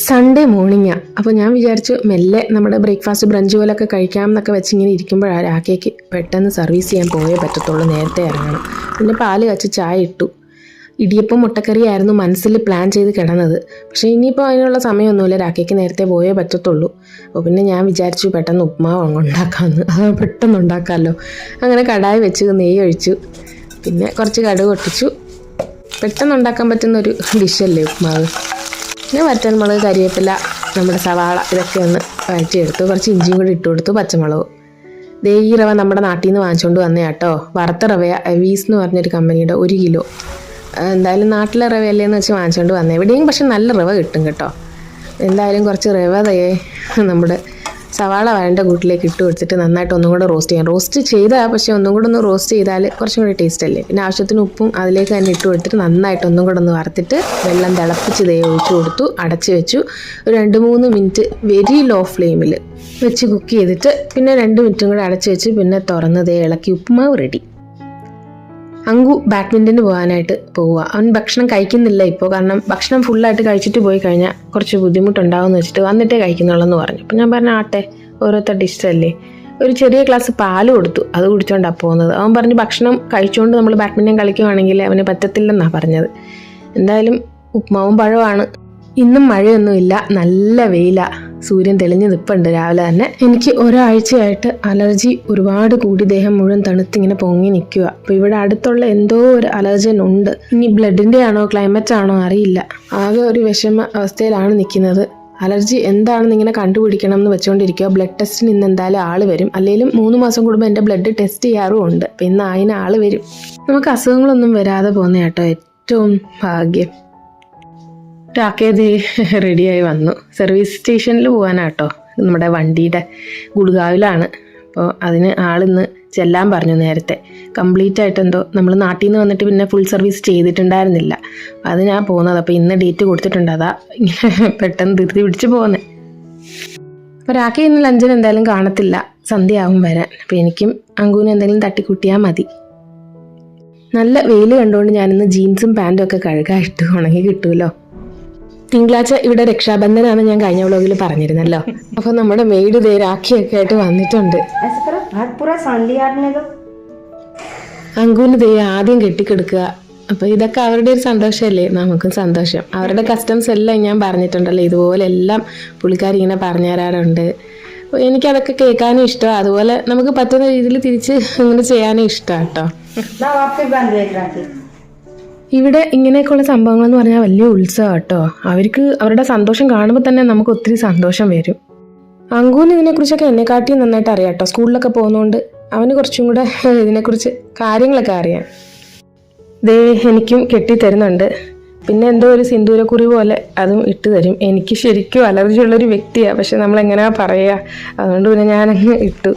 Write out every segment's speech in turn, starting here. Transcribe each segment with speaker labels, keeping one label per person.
Speaker 1: Sunday മോർണിംഗാണ്. അപ്പോൾ ഞാൻ വിചാരിച്ചു മെല്ലെ നമ്മുടെ ബ്രേക്ക്ഫാസ്റ്റ് ബ്രഞ്ച് പോലൊക്കെ കഴിക്കാം എന്നൊക്കെ വെച്ച് ഇങ്ങനെ ഇരിക്കുമ്പോഴാണ് രാക്കേക്ക് പെട്ടെന്ന് സർവീസ് ചെയ്യാൻ പോയേ പറ്റത്തുള്ളൂ, നേരത്തെ ഇറങ്ങണം. പിന്നെ പാല് കാച്ചി ചായ ഇട്ടു. ഇടിയപ്പം മുട്ടക്കറിയായിരുന്നു മനസ്സിൽ പ്ലാൻ ചെയ്ത് കിടന്നത്. പക്ഷേ ഇനിയിപ്പോൾ അതിനുള്ള സമയമൊന്നുമില്ല, രാക്കേക്ക് നേരത്തെ പോയേ പറ്റത്തുള്ളൂ. അപ്പോൾ പിന്നെ ഞാൻ വിചാരിച്ചു പെട്ടെന്ന് ഉപ്മാവ് അങ്ങ് ഉണ്ടാക്കാമെന്ന്. അത് പെട്ടെന്ന് ഉണ്ടാക്കാമല്ലോ. അങ്ങനെ കടായി വെച്ച് നെയ്യ് ഒഴിച്ചു, പിന്നെ കുറച്ച് കടുക് പൊട്ടിച്ചു. പെട്ടെന്ന് ഉണ്ടാക്കാൻ പറ്റുന്നൊരു ഡിഷല്ലേ ഉപ്മാവ്. പിന്നെ വറ്റൽമുളക്, കരിവേപ്പില, നമ്മുടെ സവാള ഇതൊക്കെ ഒന്ന് വഴറ്റിയെടുത്തു. കുറച്ച് ഇഞ്ചിയും കൂടി ഇട്ട് കൊടുത്തു, പച്ചമുളകും. ഈ റവ നമ്മുടെ നാട്ടിൽ നിന്ന് വാങ്ങിച്ചുകൊണ്ട് വന്നേ കേട്ടോ. വറുത്ത റവ എവീസ് എന്ന് പറഞ്ഞൊരു കമ്പനിയുടെ 1 കിലോ. എന്തായാലും നാട്ടിലെ റവയല്ലേന്ന് വെച്ച് വാങ്ങിച്ചുകൊണ്ട് വന്നേ. എവിടെയും പക്ഷെ നല്ല റവ കിട്ടും കേട്ടോ. എന്തായാലും കുറച്ച് റവ നമ്മുടെ സവാള വഴൻ്റെ കൂട്ടിലേക്ക് ഇട്ട് കൊടുത്തിട്ട് നന്നായിട്ട് ഒന്നും കൂടെ റോസ്റ്റ് ചെയ്യാം. റോസ്റ്റ് ചെയ്താൽ പക്ഷേ ഒന്നും കൂടെ ഒന്ന് റോസ്റ്റ് ചെയ്താൽ കുറച്ചും കൂടി ടേസ്റ്റ് അല്ലേ. പിന്നെ ആവശ്യത്തിന് ഉപ്പും അതിലേക്ക് തന്നെ ഇട്ട് കൊടുത്തിട്ട് നന്നായിട്ട് ഒന്നും കൂടെ ഒന്ന് വറുത്തിട്ട് വെള്ളം തിളപ്പിച്ച് ഒഴിച്ചു കൊടുത്തു. അടച്ച് വെച്ചു. ഒരു 2-3 മിനിറ്റ് വെരി ലോ ഫ്ലെയിമിൽ വെച്ച് കുക്ക് ചെയ്തിട്ട് പിന്നെ 2 മിനിറ്റും കൂടെ അടച്ച് വെച്ച് പിന്നെ തുറന്ന് ഇളക്കി ഉപ്പുമാവ് റെഡി. അങ്കു ബാഡ്മിൻ്റന് പോകാനായിട്ട് പോവുക. അവൻ ഭക്ഷണം കഴിക്കുന്നില്ല ഇപ്പോൾ, കാരണം ഭക്ഷണം ഫുള്ളായിട്ട് കഴിച്ചിട്ട് പോയി കഴിഞ്ഞാൽ കുറച്ച് ബുദ്ധിമുട്ടുണ്ടാവും എന്ന് വെച്ചിട്ട് വന്നിട്ടേ കഴിക്കുന്നുള്ളൂ എന്ന് പറഞ്ഞു. അപ്പം ഞാൻ പറഞ്ഞു ആട്ടെ, ഓരോരുത്തരുടെ ഇഷ്ടമല്ലേ. ഒരു ചെറിയ ഗ്ലാസ് പാല് കൊടുത്തു, അത് കുടിച്ചുകൊണ്ടാണ് പോകുന്നത്. അവൻ പറഞ്ഞു ഭക്ഷണം കഴിച്ചുകൊണ്ട് നമ്മൾ ബാഡ്മിൻ്റൺ കളിക്കുവാണെങ്കിൽ അവന് പറ്റത്തില്ലെന്നാണ് പറഞ്ഞത്. എന്തായാലും ഉപ്മാവും പഴമാണ്. ഇന്നും മഴയൊന്നുമില്ല, നല്ല വെയിലാണ്. സൂര്യൻ തെളിഞ്ഞ് നിൽപ്പുണ്ട് രാവിലെ തന്നെ. എനിക്ക് ഒരാഴ്ചയായിട്ട് അലർജി ഒരുപാട് കൂടി, ദേഹം മുഴുവൻ തണുത്തിങ്ങനെ പൊങ്ങി നിൽക്കുക. അപ്പോൾ ഇവിടെ അടുത്തുള്ള എന്തോ ഒരു അലർജൻ ഉണ്ട്. ഇനി ബ്ലഡിൻ്റെ ആണോ ക്ലൈമറ്റ് ആണോ അറിയില്ല. ആകെ ഒരു വിഷമ അവസ്ഥയിലാണ് നിൽക്കുന്നത്. അലർജി എന്താണെന്ന് ഇങ്ങനെ കണ്ടുപിടിക്കണം എന്ന് വെച്ചുകൊണ്ടിരിക്കുക. ബ്ലഡ് ടെസ്റ്റിന് ഇന്ന് എന്തായാലും ആൾ വരും. അല്ലെങ്കിലും 3 മാസം കൂടുമ്പോൾ എൻ്റെ ബ്ലഡ് ടെസ്റ്റ് ചെയ്യാറുമുണ്ട്. അപ്പം ഇന്ന് അതിന് ആൾ വരും. നമുക്ക് അസുഖങ്ങളൊന്നും വരാതെ പോകുന്ന കേട്ടോ ഏറ്റവും ഭാഗ്യം. രാക്കേത് റെഡിയായി വന്നു. സർവീസ് സ്റ്റേഷനിൽ പോകാനാട്ടോ, നമ്മുടെ വണ്ടിയുടെ ഗുഡ്ഗാവിലാണ്. അപ്പോൾ അതിന് ആളിന്ന് ചെല്ലാൻ പറഞ്ഞു നേരത്തെ. കംപ്ലീറ്റ് ആയിട്ട് എന്തോ നമ്മൾ നാട്ടിൽ നിന്ന് വന്നിട്ട് പിന്നെ ഫുൾ സർവീസ് ചെയ്തിട്ടുണ്ടായിരുന്നില്ല. അതിനാ പോകുന്നത്. അപ്പോൾ ഇന്ന് ഡേറ്റ് കൊടുത്തിട്ടുണ്ട്, അതാ ഇങ്ങനെ പെട്ടെന്ന് ധൃതി പിടിച്ച് പോകുന്നത്. അപ്പോൾ രാക്കെ ഇന്ന് ലഞ്ചിന് എന്തായാലും കാണത്തില്ല, സന്ധ്യയാവും വരാൻ. അപ്പോൾ എനിക്കും അങ്കുവിന് എന്തെങ്കിലും തട്ടിക്കൂട്ടിയാൽ മതി. നല്ല വെയിൽ കണ്ടുകൊണ്ട് ഞാനിന്ന് ജീൻസും പാൻറ്റും ഒക്കെ കഴുകായിട്ട് ഉണങ്ങി കിട്ടുമല്ലോ. തിങ്കളാഴ്ച ഇവിടെ രക്ഷാബന്ധനാണ് ഞാൻ കഴിഞ്ഞ വ്ളോഗിൽ പറഞ്ഞിരുന്നല്ലോ. അപ്പൊ നമ്മുടെ മെയ്ഡ് രാഖിയൊക്കെ ആയിട്ട് വന്നിട്ടുണ്ട്. അങ്കുവിന് ആദ്യം കെട്ടിക്കെടുക്കുക. അപ്പൊ ഇതൊക്കെ അവരുടെ ഒരു സന്തോഷമല്ലേ, നമുക്കും സന്തോഷം. അവരുടെ കസ്റ്റംസ് എല്ലാം ഞാൻ പറഞ്ഞിട്ടുണ്ടല്ലോ, ഇതുപോലെ എല്ലാം പുള്ളിക്കാരി ഇങ്ങനെ പറഞ്ഞു തരാറുണ്ട്. അപ്പോൾ എനിക്കതൊക്കെ കേൾക്കാനും ഇഷ്ടമാണ്. അതുപോലെ നമുക്ക് പറ്റുന്ന രീതിയിൽ തിരിച്ച് ഇങ്ങനെ ചെയ്യാനും ഇഷ്ടമാണ് കേട്ടോ. ഇവിടെ ഇങ്ങനെയൊക്കെയുള്ള സംഭവങ്ങൾ എന്ന് പറഞ്ഞാൽ വലിയ ഉത്സവം കേട്ടോ. അവർക്ക് അവരുടെ സന്തോഷം കാണുമ്പോൾ തന്നെ നമുക്ക് ഒത്തിരി സന്തോഷം വരും. അങ്കുവിന് ഇതിനെക്കുറിച്ചൊക്കെ എന്നെക്കാട്ടിയും നന്നായിട്ട് അറിയാം കേട്ടോ. സ്കൂളിലൊക്കെ പോകുന്നതുകൊണ്ട് അവന് കുറച്ചും കൂടെ ഇതിനെക്കുറിച്ച് കാര്യങ്ങളൊക്കെ അറിയാം. എനിക്കും കെട്ടിത്തരുന്നുണ്ട്. പിന്നെ എന്തോ ഒരു സിന്ദൂരക്കുറി പോലെ അതും ഇട്ട് തരും. എനിക്ക് ശരിക്കും അലർജി ഉള്ളൊരു വ്യക്തിയാണ്, പക്ഷെ നമ്മളെങ്ങനെയാ പറയുക. അതുകൊണ്ട് പിന്നെ ഞാനങ്ങ് ഇട്ടു.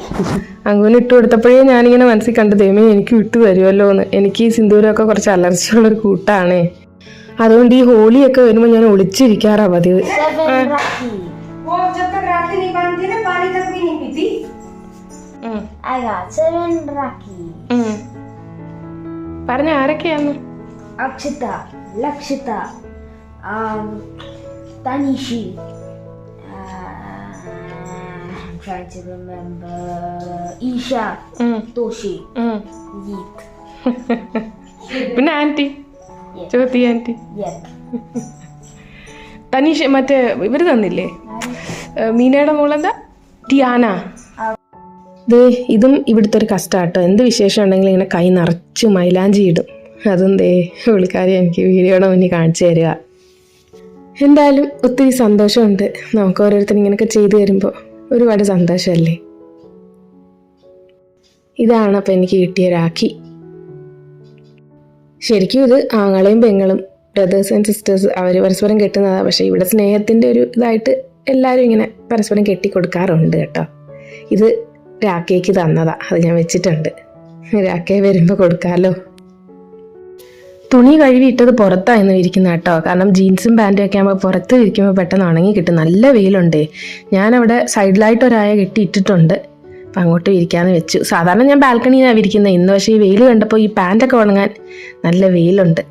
Speaker 1: അങ്ങനെ ഇട്ട് കൊടുത്തപ്പോഴേ ഞാനിങ്ങനെ മനസ്സിൽ കണ്ടു, ദൈവമേ എനിക്ക് ഇട്ട് തരുമല്ലോ എന്ന്. എനിക്ക് ഈ സിന്ദൂരമൊക്കെ കുറച്ച് അലർജി ഉള്ളൊരു കൂട്ടാണേ. അതുകൊണ്ട് ഈ ഹോളിയൊക്കെ വരുമ്പോൾ ഞാൻ ഒളിച്ചിരിക്കാറാ പതിവ്. പറഞ്ഞ ആരൊക്കെയാന്ന്?
Speaker 2: Akshita, ലക്ഷിത, തനിഷി, trying to remember, Isha, തോഷി, Geet.
Speaker 1: പിന്നെ ആന്റി, ജ്യോതി ആന്റി. തനീഷ് മറ്റേ ഇവര് തന്നില്ലേ, മീനയുടെ മോളെന്താ, ടിയാന. ഇതും ഇവിടുത്തെ ഒരു കഷ്ടാട്ടോ. എന്ത് വിശേഷം ഉണ്ടെങ്കിലും ഇങ്ങനെ കൈ നിറച്ച് മൈലാഞ്ചി ഇടും. അതും പുള്ളിക്കാരി എനിക്ക് വീഡിയോയുടെ മുന്നിൽ കാണിച്ചു തരിക. എന്തായാലും ഒത്തിരി സന്തോഷമുണ്ട്. നമുക്ക് ഓരോരുത്തരും ഇങ്ങനെയൊക്കെ ചെയ്തു തരുമ്പോൾ ഒരുപാട് സന്തോഷമല്ലേ. ഇതാണ് അപ്പം എനിക്ക് കിട്ടിയ രാഖി. ശരിക്കും ഇത് ആങ്ങളെയും പെങ്ങളും ബ്രദേഴ്സ് ആൻഡ് സിസ്റ്റേഴ്സ് അവർ പരസ്പരം കെട്ടുന്നതാണ്. പക്ഷേ ഇവിടെ സ്നേഹത്തിൻ്റെ ഒരു ഇതായിട്ട് എല്ലാവരും ഇങ്ങനെ പരസ്പരം കെട്ടിക്കൊടുക്കാറുണ്ട് കേട്ടോ. ഇത് രാഖയ്ക്ക് തന്നതാണ്, അത് ഞാൻ വെച്ചിട്ടുണ്ട്. രാഖയെ വരുമ്പോൾ കൊടുക്കാമല്ലോ. തുണി കഴുകി ഇട്ടത് പുറത്തായിരുന്നു ഇരിക്കുന്നത് കേട്ടോ. കാരണം ജീൻസും പാൻറ്റും ഒക്കെ ആകുമ്പോൾ പുറത്ത് ഇരിക്കുമ്പോൾ പെട്ടെന്ന് ഉണങ്ങി കിട്ടും. നല്ല വെയിലുണ്ട്. ഞാനവിടെ സൈഡിലായിട്ട് ഒരായ കെട്ടി ഇട്ടിട്ടുണ്ട്. അപ്പം അങ്ങോട്ട് വിരിക്കാമെന്ന് വെച്ചു. സാധാരണ ഞാൻ ബാൽക്കണിയിലാണ് വിരിക്കുന്നത്. ഇന്ന് പക്ഷേ ഈ വെയിൽ കണ്ടപ്പോൾ ഈ പാൻറ്റൊക്കെ ഉണങ്ങാൻ നല്ല വെയിലുണ്ട്.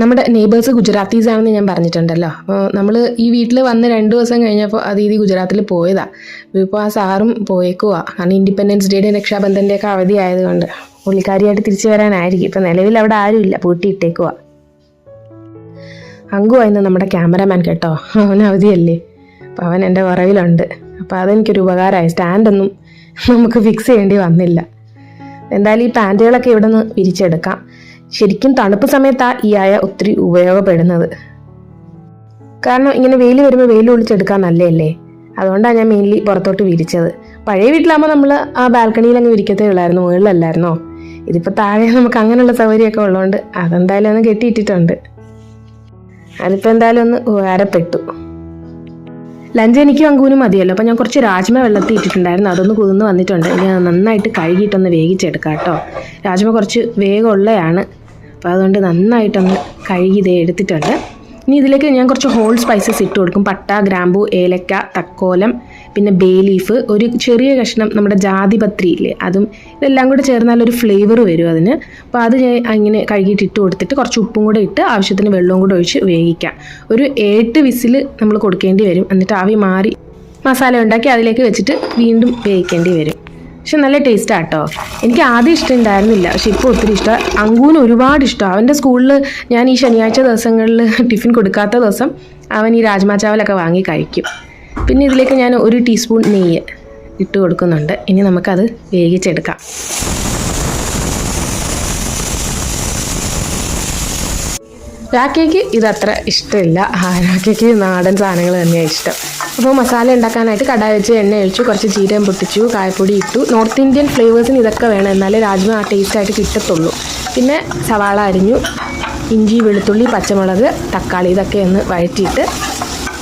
Speaker 1: നമ്മുടെ നെയ്ബേഴ്സ് ഗുജറാത്തീസ് ആണെന്ന് ഞാൻ പറഞ്ഞിട്ടുണ്ടല്ലോ. അപ്പോൾ നമ്മൾ ഈ വീട്ടിൽ വന്ന് 2 ദിവസം കഴിഞ്ഞപ്പോൾ അതീതി ഗുജറാത്തിൽ പോയതാണ്. ഇപ്പോൾ ആ സാറും പോയേക്കുവാ. കാരണം ഇൻഡിപെൻഡൻസ് ഡേയുടെ രക്ഷാബന്ധൻ്റെ ഒക്കെ അവധി ആയതുകൊണ്ട് പുള്ളിക്കാരിയായിട്ട് തിരിച്ചു വരാനായിരിക്കും. ഇപ്പം നിലവിൽ അവിടെ ആരുമില്ല, പൂട്ടിയിട്ടേക്കുവാ. അങ്കുവായിരുന്നു നമ്മുടെ ക്യാമറമാൻ കേട്ടോ. അവൻ അവധിയല്ലേ, അപ്പോൾ അവൻ എൻ്റെ പുറകിലുണ്ട്. അപ്പോൾ അതെനിക്കൊരു ഉപകാരമായി. സ്റ്റാൻഡൊന്നും നമുക്ക് ഫിക്സ് ചെയ്യേണ്ടി വന്നില്ല. എന്തായാലും ഈ പാൻറ്റുകളൊക്കെ ഇവിടെ നിന്ന് വിരിച്ചെടുക്കാം. ശരിക്കും തണുപ്പ് സമയത്താണ് ഈ അയ ഒത്തിരി ഉപയോഗപ്പെടുന്നത്. കാരണം ഇങ്ങനെ വെയിൽ വരുമ്പോൾ വെയിൽ ഒളിച്ചെടുക്കാൻ നല്ലതല്ലേ. അതുകൊണ്ടാണ് ഞാൻ മെയിൻലി പുറത്തോട്ട് വിരിച്ചത്. പഴയ വീട്ടിലാകുമ്പോൾ നമ്മൾ ആ ബാൽക്കണിയിൽ അങ്ങ് വിരിക്കത്തേ ഉള്ളായിരുന്നു, മുകളിലല്ലായിരുന്നോ. ഇതിപ്പോൾ താഴെ നമുക്ക് അങ്ങനെയുള്ള സൗകര്യമൊക്കെ ഉള്ളതുകൊണ്ട് അതെന്തായാലും ഒന്ന് കെട്ടിയിട്ടിട്ടുണ്ട്. അതിപ്പോൾ എന്തായാലും ഒന്ന് ഉപകാരപ്പെട്ടു. ലഞ്ച് എനിക്കും അങ്കൂനും മതിയല്ലോ. അപ്പോൾ ഞാൻ കുറച്ച് രാജ്മ വെള്ളത്തിൽ ഇട്ടിട്ടുണ്ടായിരുന്നു, അതൊന്ന് കുതിർന്ന് വന്നിട്ടുണ്ട്. ഇനി അത് നന്നായിട്ട് കഴുകിയിട്ടൊന്ന് വേവിച്ചെടുക്കാം കേട്ടോ. രാജ്മ കുറച്ച് വേഗമുള്ളതാണ്, അപ്പോൾ അതുകൊണ്ട് നന്നായിട്ടൊന്ന് കഴുകി ഇതേ എടുത്തിട്ടുണ്ട്. ഇനി ഇതിലേക്ക് ഞാൻ കുറച്ച് ഹോൾ സ്പൈസസ് ഇട്ട് കൊടുക്കും. പട്ട, ഗ്രാമ്പൂ, ഏലക്ക, തക്കോലം, പിന്നെ ബേ ലീഫ്, ഒരു ചെറിയ കഷ്ണം നമ്മുടെ ജാതിപത്രി ഇല്ലേ, അതും ഇതെല്ലാം കൂടെ ചേർന്നാൽ ഒരു ഫ്ലേവർ വരും അതിന്. അപ്പോൾ അത് ഞാൻ അങ്ങനെ കഴുകിയിട്ട് ഇട്ട് കൊടുത്തിട്ട് കുറച്ച് ഉപ്പും കൂടെ ഇട്ട് ആവശ്യത്തിന് വെള്ളവും കൂടെ ഒഴിച്ച് വേവിക്കാം. ഒരു 8 വിസിൽ നമ്മൾ കൊടുക്കേണ്ടി വരും. എന്നിട്ട് ആവി മാറി മസാല ഉണ്ടാക്കി അതിലേക്ക് വെച്ചിട്ട് വീണ്ടും വേവിക്കേണ്ടി വരും. പക്ഷെ നല്ല ടേസ്റ്റാണ് കേട്ടോ. എനിക്ക് ആദ്യം ഇഷ്ടം ഉണ്ടായിരുന്നില്ല, പക്ഷെ ഇപ്പോൾ ഒത്തിരി ഇഷ്ടമാണ്. അങ്കൂന് ഒരുപാട് ഇഷ്ടമാണ്. അവൻ്റെ സ്കൂളിൽ ഞാൻ ഈ ശനിയാഴ്ച ദിവസങ്ങളിൽ ടിഫിൻ കൊടുക്കാത്ത ദിവസം അവൻ ഈ രാജ്മാ ചാവലൊക്കെ വാങ്ങി കഴിക്കും. പിന്നെ ഇതിലേക്ക് ഞാൻ 1 ടീസ്പൂൺ നെയ്യ് ഇട്ട് കൊടുക്കുന്നുണ്ട്. ഇനി നമുക്കത് വേവിച്ചെടുക്കാം. രാഖയ്ക്ക് ഇതത്ര ഇഷ്ടമില്ല. രാഖയ്ക്ക് നാടൻ സാധനങ്ങൾ തന്നെയാണ് ഇഷ്ടം. അപ്പോൾ മസാല ഉണ്ടാക്കാനായിട്ട് കടായി വെച്ച് എണ്ണ ഒഴിച്ചു, കുറച്ച് ജീരകം പൊട്ടിച്ചു, കായപ്പൊടി ഇട്ടു. നോർത്ത് ഇന്ത്യൻ ഫ്ലേവേഴ്സിന് ഇതൊക്കെ വേണം, എന്നാലേ രാജ്മ ആ ടേസ്റ്റായിട്ട് കിട്ടത്തുള്ളൂ. പിന്നെ സവാള അരിഞ്ഞു, ഇഞ്ചി, വെളുത്തുള്ളി, പച്ചമുളക്, തക്കാളി ഇതൊക്കെ ഒന്ന് വഴറ്റിയിട്ട്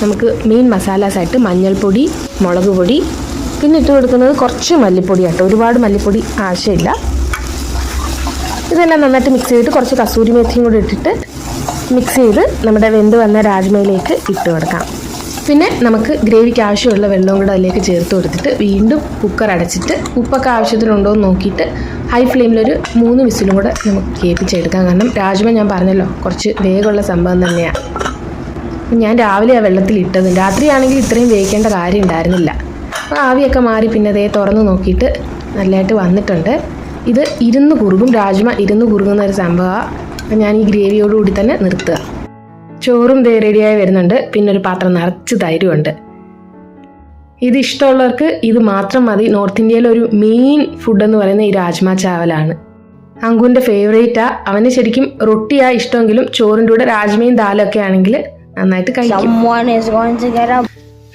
Speaker 1: നമുക്ക് മെയിൻ മസാലാസായിട്ട് മഞ്ഞൾപ്പൊടി, മുളക് പൊടി, പിന്നെ ഇട്ട് കൊടുക്കുന്നത് കുറച്ച് മല്ലിപ്പൊടി കേട്ടോ. ഒരുപാട് മല്ലിപ്പൊടി ആവശ്യമില്ല. ഇതെല്ലാം നന്നായിട്ട് മിക്സ് ചെയ്തിട്ട് കുറച്ച് കസൂരി മേത്തിയും കൂടി ഇട്ടിട്ട് മിക്സ് ചെയ്ത് നമ്മുടെ വെന്ത് വന്ന രാജ്മയിലേക്ക് ഇട്ട് കൊടുക്കാം. പിന്നെ നമുക്ക് ഗ്രേവിക്ക് ആവശ്യമുള്ള വെള്ളവും കൂടെ അതിലേക്ക് ചേർത്ത് കൊടുത്തിട്ട് വീണ്ടും കുക്കർ അടച്ചിട്ട് ഉപ്പൊക്കെ ആവശ്യത്തിനുണ്ടോ എന്ന് നോക്കിയിട്ട് ഹൈ ഫ്ലെയിമിലൊരു 3 വിസിലും കൂടെ നമുക്ക് കേൾപ്പിച്ചെടുക്കാം. കാരണം രാജ്മ ഞാൻ പറഞ്ഞല്ലോ കുറച്ച് വേഗമുള്ള സംഭവം തന്നെയാണ്. ഞാൻ രാവിലെ ആ വെള്ളത്തിൽ ഇട്ടത്, രാത്രിയാണെങ്കിൽ ഇത്രയും വേവിക്കേണ്ട കാര്യം ഉണ്ടായിരുന്നില്ല. അപ്പോൾ ആവിയൊക്കെ മാറി പിന്നെ അതേ തുറന്ന് നോക്കിയിട്ട് നല്ലതായിട്ട് വന്നിട്ടുണ്ട്. ഇത് ഇരുന്ന് കുറുകും, രാജ്മ ഇരുന്ന് കുറുകുന്ന ഒരു സംഭവമാണ്. അപ്പം ഞാൻ ഈ ഗ്രേവിയോടുകൂടി തന്നെ നിർത്തുക. ചോറും ദേ റെഡിയായി വരുന്നുണ്ട്. പിന്നെ ഒരു പാത്രം നിറച്ച് തൈരുമുണ്ട്. ഇത് ഇഷ്ടമുള്ളവർക്ക് ഇത് മാത്രം മതി. നോർത്ത് ഇന്ത്യയിലെ ഒരു മെയിൻ ഫുഡ് എന്ന് പറയുന്നത് ഈ രാജ്മ ചാവലാണ്. അങ്കുവിൻ്റെ ഫേവറേറ്റാ. അവന് ശരിക്കും റൊട്ടിയാ ഇഷ്ടമെങ്കിലും ചോറിൻ്റെ കൂടെ രാജ്മയും ദാലും ഒക്കെ ആണെങ്കിൽ നന്നായിട്ട് കഴിക്കും.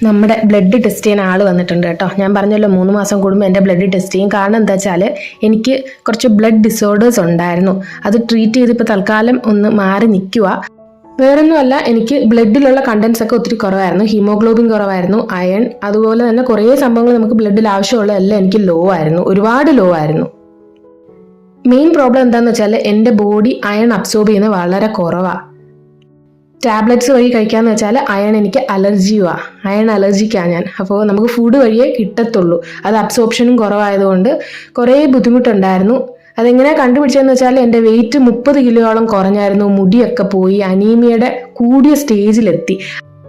Speaker 1: നമ്മുടെ ബ്ലഡ് ടെസ്റ്റ് ചെയ്യാൻ ആൾ വന്നിട്ടുണ്ട് കേട്ടോ. ഞാൻ പറഞ്ഞല്ലോ 3 മാസം കൂടുമ്പോൾ എൻ്റെ ബ്ലഡ് ടെസ്റ്റ് ചെയ്യും. കാരണം എന്താ വെച്ചാൽ എനിക്ക് കുറച്ച് ബ്ലഡ് ഡിസോർഡേഴ്സ് ഉണ്ടായിരുന്നു. അത് ട്രീറ്റ് ചെയ്തിപ്പോൾ തൽക്കാലം ഒന്ന് മാറി നിൽക്കുക. വേറൊന്നുമല്ല, എനിക്ക് ബ്ലഡിലുള്ള കണ്ടൻസ് ഒക്കെ ഒത്തിരി കുറവായിരുന്നു. ഹീമോഗ്ലോബിൻ കുറവായിരുന്നു, അയൺ, അതുപോലെ തന്നെ കുറേ സംഭവങ്ങൾ നമുക്ക് ബ്ലഡിൽ ആവശ്യമുള്ളതെല്ലാം എനിക്ക് ലോ ആയിരുന്നു, ഒരുപാട് ലോ ആയിരുന്നു. മെയിൻ പ്രോബ്ലം എന്താണെന്ന് വെച്ചാൽ എൻ്റെ ബോഡി അയൺ അബ്സോർബ് ചെയ്യുന്നത് വളരെ കുറവാണ്. ടാബ്ലറ്റ്സ് വഴി കഴിക്കാമെന്ന് വെച്ചാൽ അയൺ എനിക്ക് അലർജിയുമാണ്, അയൺ അലർജിക്കാണ് ഞാൻ. അപ്പോൾ നമുക്ക് ഫുഡ് വഴിയേ കിട്ടത്തുള്ളൂ. അത് അബ്സോർപ്ഷനും കുറവായതുകൊണ്ട് കുറേ ബുദ്ധിമുട്ടുണ്ടായിരുന്നു. അതെങ്ങനെയാണ് കണ്ടുപിടിച്ചതെന്ന് വെച്ചാൽ എൻ്റെ വെയിറ്റ് 30 കിലോയോളം കുറഞ്ഞായിരുന്നു, മുടിയൊക്കെ പോയി, അനീമിയയുടെ കൂടിയ സ്റ്റേജിലെത്തി.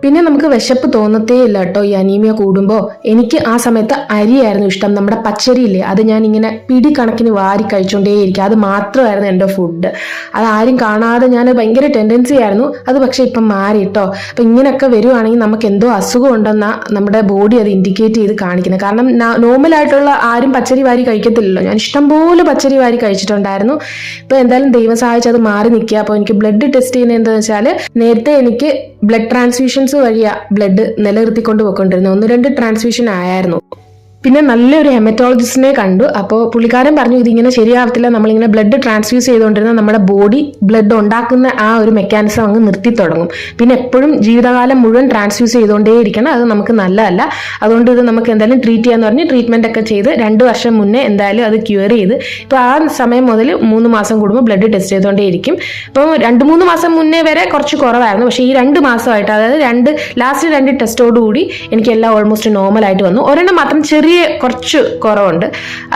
Speaker 1: പിന്നെ നമുക്ക് വിശപ്പ് തോന്നത്തേ ഇല്ല കേട്ടോ ഈ അനീമിയ കൂടുമ്പോൾ. എനിക്ക് ആ സമയത്ത് അരിയായിരുന്നു ഇഷ്ടം, നമ്മുടെ പച്ചരിയില്ലേ, അത് ഞാൻ ഇങ്ങനെ പിടി കണക്കിന് വാരി കഴിച്ചുകൊണ്ടേയിരിക്കും. അത് മാത്രമായിരുന്നു എൻ്റെ ഫുഡ്. അതാരും കാണാതെ ഞാൻ ഭയങ്കര ടെൻഡൻസി ആയിരുന്നു. അത് പക്ഷേ ഇപ്പം മാറി കേട്ടോ. അപ്പം ഇങ്ങനെയൊക്കെ വരുവാണെങ്കിൽ നമുക്ക് എന്തോ അസുഖം ഉണ്ടെന്നാണ് നമ്മുടെ ബോഡി അത് ഇൻഡിക്കേറ്റ് ചെയ്ത് കാണിക്കുന്നത്. കാരണം നോർമലായിട്ടുള്ള ആരും പച്ചരി വാരി കഴിക്കത്തില്ലല്ലോ. ഞാൻ ഇഷ്ടംപോലെ പച്ചരി വാരി കഴിച്ചിട്ടുണ്ടായിരുന്നു. ഇപ്പോൾ എന്തായാലും ദൈവം സഹായിച്ച് അത് മാറി നിൽക്കുക. അപ്പോൾ എനിക്ക് ബ്ലഡ് ടെസ്റ്റ് ചെയ്യുന്നത് എന്താണെന്ന് വെച്ചാൽ നേരത്തെ എനിക്ക് ബ്ലഡ് ട്രാൻസ്ഫ്യൂഷൻസ് വഴിയാ ബ്ലഡ് നിലനിർത്തിക്കൊണ്ട് പോയിക്കൊണ്ടിരുന്നു. 1-2 ട്രാൻസ്ഫ്യൂഷൻ ആയിരുന്നു. പിന്നെ നല്ലൊരു ഹെമറ്റോളജിസ്റ്റിനെ കണ്ടു. അപ്പോൾ പുള്ളിക്കാരൻ പറഞ്ഞു ഇതിങ്ങനെ ശരിയാവത്തില്ല, നമ്മളിങ്ങനെ ബ്ലഡ് ട്രാൻസ്ഫ്യൂസ് ചെയ്തുകൊണ്ടിരുന്ന നമ്മുടെ ബോഡി ബ്ലഡ് ഉണ്ടാക്കുന്ന ആ ഒരു മെക്കാനിസം അങ്ങ് നിർത്തി തുടങ്ങും. പിന്നെ എപ്പോഴും ജീവിതകാലം മുഴുവൻ ട്രാൻസ്ഫ്യൂസ് ചെയ്തുകൊണ്ടേയിരിക്കണം, അത് നമുക്ക് നല്ലതല്ല. അതുകൊണ്ട് ഇത് നമുക്ക് എന്തായാലും ട്രീറ്റ് ചെയ്യാന്ന് പറഞ്ഞ് ട്രീറ്റ്മെൻ്റ് ഒക്കെ ചെയ്ത് 2 വർഷം മുന്നേ എന്തായാലും അത് ക്യൂർ ചെയ്ത് ഇപ്പോൾ ആ സമയം മുതൽ 3 മാസം കൂടുമ്പോൾ ബ്ലഡ് ടെസ്റ്റ് ചെയ്തുകൊണ്ടേയിരിക്കും. ഇപ്പോൾ 2-3 മാസം മുന്നേ വരെ കുറച്ച് കുറവായിരുന്നു. പക്ഷേ ഈ 2 മാസമായിട്ട്, അതായത് ലാസ്റ്റ് 2 ടെസ്റ്റോടുകൂടി എനിക്കെല്ലാം ഓൾമോസ്റ്റ് നോർമലായിട്ട് വന്നു. ഒരെണ്ണം മാത്രം ചെറിയ കുറച്ച് കുറവുണ്ട്.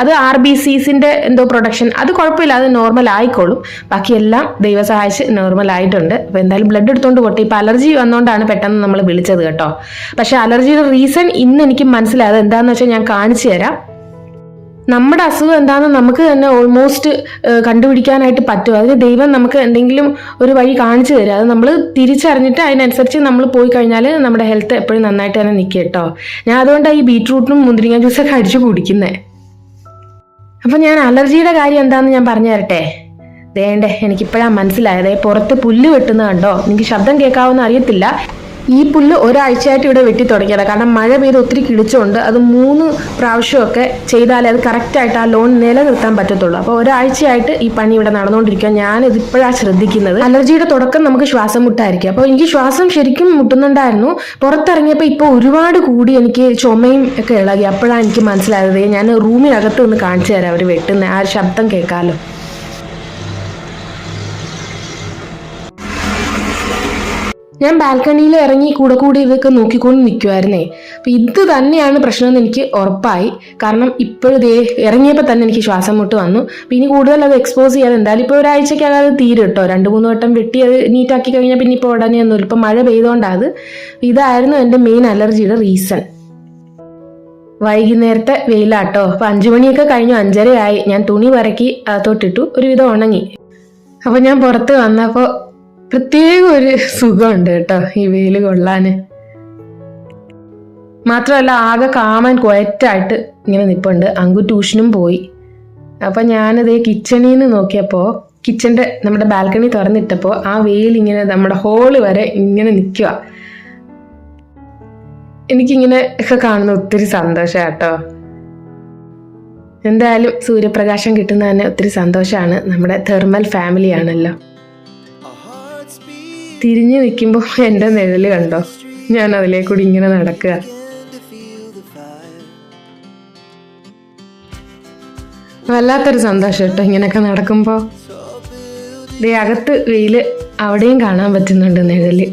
Speaker 1: അത് RBCസിൻ്റെ എന്തോ പ്രൊഡക്ഷൻ, അത് കുഴപ്പമില്ല, അത് നോർമൽ ആയിക്കോളും. ബാക്കിയെല്ലാം ദൈവം സഹായിച്ച് നോർമൽ ആയിട്ടുണ്ട്. അപ്പോൾ എന്തായാലും ബ്ലഡ് എടുത്തുകൊണ്ട് പോട്ടെ. ഇപ്പോൾ അലർജി വന്നുകൊണ്ടാണ് പെട്ടെന്ന് നമ്മൾ വിളിച്ചത് കേട്ടോ. പക്ഷേ അലർജിയുടെ റീസൺ ഇന്ന് എനിക്ക് മനസ്സിലായത് എന്താണെന്ന് വെച്ചാൽ ഞാൻ കാണിച്ചു തരാം. നമ്മുടെ അസുഖം എന്താണെന്ന് നമുക്ക് തന്നെ ഓൾമോസ്റ്റ് കണ്ടുപിടിക്കാനായിട്ട് പറ്റും. അതിന് ദൈവം നമുക്ക് എന്തെങ്കിലും ഒരു വഴി കാണിച്ചു തരും. അത് നമ്മൾ തിരിച്ചറിഞ്ഞിട്ട് അതിനനുസരിച്ച് നമ്മൾ പോയി കഴിഞ്ഞാൽ നമ്മുടെ ഹെൽത്ത് എപ്പോഴും നന്നായിട്ട് തന്നെ നിൽക്കും കേട്ടോ. ഞാൻ അതുകൊണ്ടാണ് ഈ ബീറ്റ്റൂട്ടും മുന്തിരിങ്ങ ജ്യൂസൊക്കെ അടിച്ചു കുടിക്കുന്നത്. അപ്പം ഞാൻ അലർജിയുടെ കാര്യം എന്താണെന്ന് ഞാൻ പറഞ്ഞു തരട്ടെ. ദേണ്ടേ, എനിക്കിപ്പോഴാണ് മനസ്സിലായത്. പുറത്ത് പുല്ല് വെട്ടുന്ന കണ്ടോ? എനിക്ക് ശബ്ദം കേൾക്കാവുന്ന അറിയത്തില്ല. ഈ പുല്ല് ഒരാഴ്ചയായിട്ട് ഇവിടെ വെട്ടി തുടങ്ങിയതാണ്. കാരണം മഴ പെയ്ത് ഒത്തിരി കിളിച്ചുകൊണ്ട് അത് 3 പ്രാവശ്യമൊക്കെ ചെയ്താലേ അത് കറക്റ്റായിട്ട് ആ ലോൺ നിലനിർത്താൻ പറ്റത്തുള്ളൂ. അപ്പോൾ ഒരാഴ്ചയായിട്ട് ഈ പണി ഇവിടെ നടന്നുകൊണ്ടിരിക്കുക. ഞാനിത് ഇപ്പോഴാണ് ശ്രദ്ധിക്കുന്നത്. അലർജിയുടെ തുടക്കം നമുക്ക് ശ്വാസം മുട്ടായിരിക്കും. അപ്പോൾ എനിക്ക് ശ്വാസം ശരിക്കും മുട്ടുന്നുണ്ടായിരുന്നു. പുറത്തിറങ്ങിയപ്പോൾ ഇപ്പോൾ ഒരുപാട് കൂടി എനിക്ക് ചുമയും ഒക്കെ ഇളകി. അപ്പോഴാണ് എനിക്ക് മനസ്സിലായത്. ഞാൻ റൂമിനകത്ത് നിന്ന് കാണിച്ചു തരാം അവർ വെട്ടുന്ന ആ ശബ്ദം കേൾക്കാമല്ലോ. ഞാൻ ബാൽക്കണിയിൽ ഇറങ്ങി കൂടെ ഇതൊക്കെ നോക്കിക്കൊണ്ട് നിൽക്കുമായിരുന്നേ. അപ്പം ഇത് തന്നെയാണ് പ്രശ്നമെന്ന് എനിക്ക് ഉറപ്പായി. കാരണം ഇപ്പോഴും ഇറങ്ങിയപ്പോൾ തന്നെ എനിക്ക് ശ്വാസം മുട്ട് വന്നു. അപ്പം ഇനി കൂടുതൽ അത് എക്സ്പോസ് ചെയ്യാതെ എന്തായാലും ഇപ്പോൾ ഒരാഴ്ചയ്ക്കകം അത് തീരും കേട്ടോ. 2-3 വട്ടം വെട്ടി അത് നീറ്റാക്കി കഴിഞ്ഞാൽ പിന്നെ ഇപ്പോൾ ഉടനെ ഒന്നുമില്ല. ഇപ്പം മഴ പെയ്തുകൊണ്ടാണ്. ഇതായിരുന്നു എൻ്റെ മെയിൻ അലർജിയുടെ റീസൺ. വൈകുന്നേരത്തെ വെയിലാട്ടോ. അപ്പം 5 മണിയൊക്കെ കഴിഞ്ഞു, 5:30 ആയി. ഞാൻ തുണി പറക്കി അകത്തോട്ടിട്ടു. ഒരുവിധം ഉണങ്ങി. അപ്പം ഞാൻ പുറത്ത് വന്നപ്പോൾ പ്രത്യേക ഒരു സുഖമുണ്ട് കേട്ടോ ഈ വെയിൽ കൊള്ളാന്. മാത്രമല്ല ആകെ കാമൻ ക്വയറ്റായിട്ട് ഇങ്ങനെ നിൽപ്പുണ്ട്. അങ്കു ട്യൂഷനും പോയി. അപ്പം ഞാനത് കിച്ചണിൽ നിന്ന് നോക്കിയപ്പോൾ, കിച്ചൻ്റെ നമ്മുടെ ബാൽക്കണി തുറന്നിട്ടപ്പോൾ ആ വെയിൽ ഇങ്ങനെ നമ്മുടെ ഹോള് വരെ ഇങ്ങനെ നിൽക്കുക. എനിക്കിങ്ങനെ ഒക്കെ കാണുന്ന ഒത്തിരി സന്തോഷം കേട്ടോ. എന്തായാലും സൂര്യപ്രകാശം കിട്ടുന്ന തന്നെ ഒത്തിരി സന്തോഷമാണ്. നമ്മുടെ തെർമൽ ഫാമിലി ആണല്ലോ. തിരിഞ്ഞു നിൽക്കുമ്പോൾ എൻ്റെ നിഴല് കണ്ടോ? ഞാൻ അതിലേക്കൂടി ഇങ്ങനെ നടക്കുക. വല്ലാത്തൊരു സന്തോഷം കേട്ടോ ഇങ്ങനെയൊക്കെ നടക്കുമ്പോൾ. ദേ അകത്ത് വെയില് അവിടെയും കാണാൻ പറ്റുന്നുണ്ട് നിഴല്.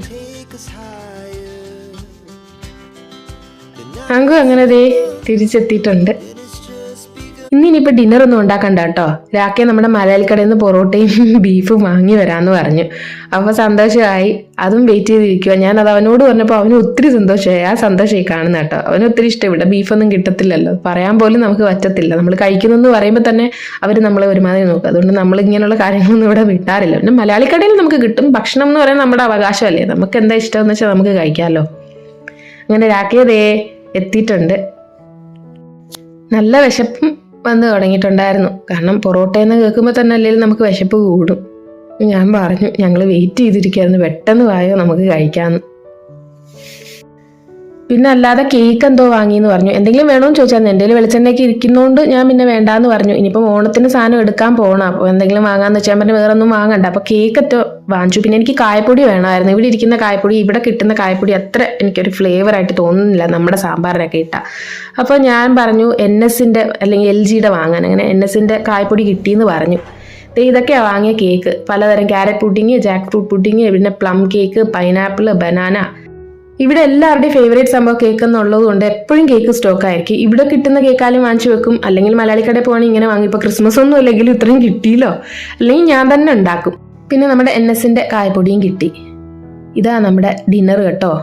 Speaker 1: അങ്കു അങ്ങനെ ദേ തിരിച്ചെത്തിയിട്ടുണ്ട്. ഇന്നിനിപ്പോൾ ഡിന്നറൊന്നും ഉണ്ടാക്കണ്ട കേട്ടോ. രാക്കെ നമ്മുടെ മലയാളിക്കടയിൽ നിന്ന് പൊറോട്ടയും ബീഫും വാങ്ങി വരാമെന്ന് പറഞ്ഞു. അപ്പോൾ സന്തോഷമായി. അതും വെയിറ്റ് ചെയ്തിരിക്കുക. ഞാനത് അവനോട് പറഞ്ഞപ്പോൾ അവന് ഒത്തിരി സന്തോഷമായി. ആ സന്തോഷമായി കാണുന്ന കേട്ടോ. അവന് ഒത്തിരി ഇഷ്ടം. ഇവിടെ ബീഫൊന്നും കിട്ടത്തില്ലല്ലോ, പറയാൻ പോലും നമുക്ക് പറ്റത്തില്ല. നമ്മൾ കഴിക്കുന്നെന്ന് പറയുമ്പോൾ തന്നെ അവർ നമ്മളെ ഒരുമാതിരി നോക്കും. അതുകൊണ്ട് നമ്മൾ ഇങ്ങനെയുള്ള കാര്യങ്ങളൊന്നും ഇവിടെ വിട്ടാറില്ല. പിന്നെ മലയാളിക്കടയിൽ നമുക്ക് കിട്ടും. ഭക്ഷണം എന്ന് പറയുന്നത് നമ്മുടെ അവകാശമല്ലേ. നമുക്ക് എന്താ ഇഷ്ടമെന്ന് വെച്ചാൽ നമുക്ക് കഴിക്കാമല്ലോ. അങ്ങനെ രാക്കേതേ എത്തിയിട്ടുണ്ട്. നല്ല വിശപ്പും വന്ന് തുടങ്ങിയിട്ടുണ്ടായിരുന്നു. കാരണം പൊറോട്ടയെന്ന് കേൾക്കുമ്പോൾ തന്നെ അല്ലെങ്കിൽ നമുക്ക് വിശപ്പ് കൂടും. ഞാൻ പറഞ്ഞു ഞങ്ങൾ വെയിറ്റ് ചെയ്തിരിക്കുകയായിരുന്നു, പെട്ടെന്ന് വായോ നമുക്ക് കഴിക്കാമെന്ന്. പിന്നെ അല്ലാതെ കേക്ക് എന്തോ വാങ്ങിയെന്ന് പറഞ്ഞു. എന്തെങ്കിലും വേണമെന്ന് ചോദിച്ചാൽ എൻ്റെ കയ്യിൽ വെളിച്ചെണ്ണയ്ക്ക് ഇരിക്കുന്നതുകൊണ്ട് ഞാൻ പിന്നെ വേണ്ടാന്ന് പറഞ്ഞു. ഇനിയിപ്പം ഓണത്തിന് സാധനം എടുക്കാൻ പോകണം. അപ്പോൾ എന്തെങ്കിലും വാങ്ങാമെന്ന് വെച്ചാൽ പറഞ്ഞ് വേറെ ഒന്നും വാങ്ങണ്ട. അപ്പോൾ കേക്കറ്റോ വാങ്ങിച്ചു. പിന്നെ എനിക്ക് കായപ്പൊടി വേണമായിരുന്നു. ഇവിടെ ഇരിക്കുന്ന കായപ്പൊടി, ഇവിടെ കിട്ടുന്ന കായപ്പൊടി അത്ര എനിക്കൊരു ഫ്ലേവറായിട്ട് തോന്നുന്നില്ല നമ്മുടെ സാമ്പാറിനൊക്കെ ഇട്ടാൽ. അപ്പോൾ ഞാൻ പറഞ്ഞു NSൻ്റെ അല്ലെങ്കിൽ LGയുടെ വാങ്ങാൻ. അങ്ങനെ NSൻ്റെ കായപ്പൊടി കിട്ടിയെന്ന് പറഞ്ഞു. ഇതൊക്കെയാണ് വാങ്ങിയ കേക്ക്. പലതരം carrot pudding, Jack fruit pudding, പിന്നെ പ്ലം കേക്ക്, പൈനാപ്പിൾ, ബനാന. ഇവിടെ എല്ലാവരുടെയും ഫേവറേറ്റ് സംഭവം കേക്ക് എന്നുള്ളത് കൊണ്ട് എപ്പോഴും കേക്ക് സ്റ്റോക്ക് ആയിരിക്കും. ഇവിടെ കിട്ടുന്ന കേക്കാലും വാങ്ങിച്ചു വെക്കും. അല്ലെങ്കിൽ മലയാളിക്കടയിൽ പോകണമെങ്കിൽ ഇങ്ങനെ വാങ്ങി. ഇപ്പോൾ ക്രിസ്മസ് ഒന്നും അല്ലെങ്കിലും ഇത്രയും കിട്ടിയില്ലോ. അല്ലെങ്കിൽ ഞാൻ തന്നെ ഉണ്ടാക്കും. പിന്നെ നമ്മുടെ NSൻ്റെ കായപ്പൊടിയും കിട്ടി. ഇതാ നമ്മുടെ ഡിന്നർ കേട്ടോ.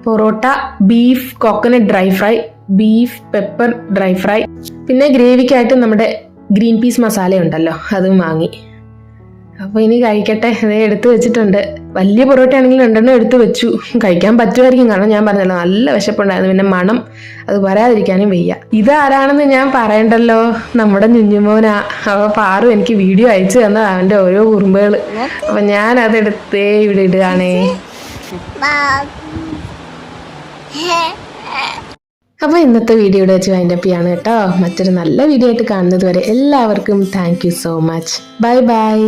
Speaker 1: Parotta, beef coconut dry fry, beef pepper dry fry, പിന്നെ ഗ്രേവിക്കായിട്ട് നമ്മുടെ ഗ്രീൻ പീസ് മസാല ഉണ്ടല്ലോ അതും വാങ്ങി. അപ്പോൾ ഇനി കഴിക്കട്ടെ. അതേ എടുത്ത് വെച്ചിട്ടുണ്ട്. വലിയ പൊറോട്ട ആണെങ്കിൽ 2 എടുത്ത് വെച്ചു. കഴിക്കാൻ പറ്റുമായിരിക്കും. കാരണം ഞാൻ പറഞ്ഞല്ലോ നല്ല വിശപ്പുണ്ടായിരുന്നു. പിന്നെ മണം അത് പറയാതിരിക്കാനും വയ്യ. ഇതാരാണെന്ന് ഞാൻ പറയണ്ടല്ലോ, നമ്മുടെ ഞുഞ്ഞുമോനാ. അപ്പോൾ പാറു എനിക്ക് വീഡിയോ അയച്ചു തന്ന അവൻ്റെ ഓരോ കുറുമ്പുകൾ. അപ്പം ഞാൻ അതെടുത്തേ ഇവിടെ ഇടുകയാണേ. അപ്പോൾ ഇന്നത്തെ വീഡിയോ ഇവിടെ വെച്ച് വൈൻഡപ്പ് ചെയ്യാണ് കേട്ടോ. മറ്റൊരു നല്ല വീഡിയോ ആയിട്ട് കാണുന്നത് വരെ എല്ലാവർക്കും thank you so much. Bye bye.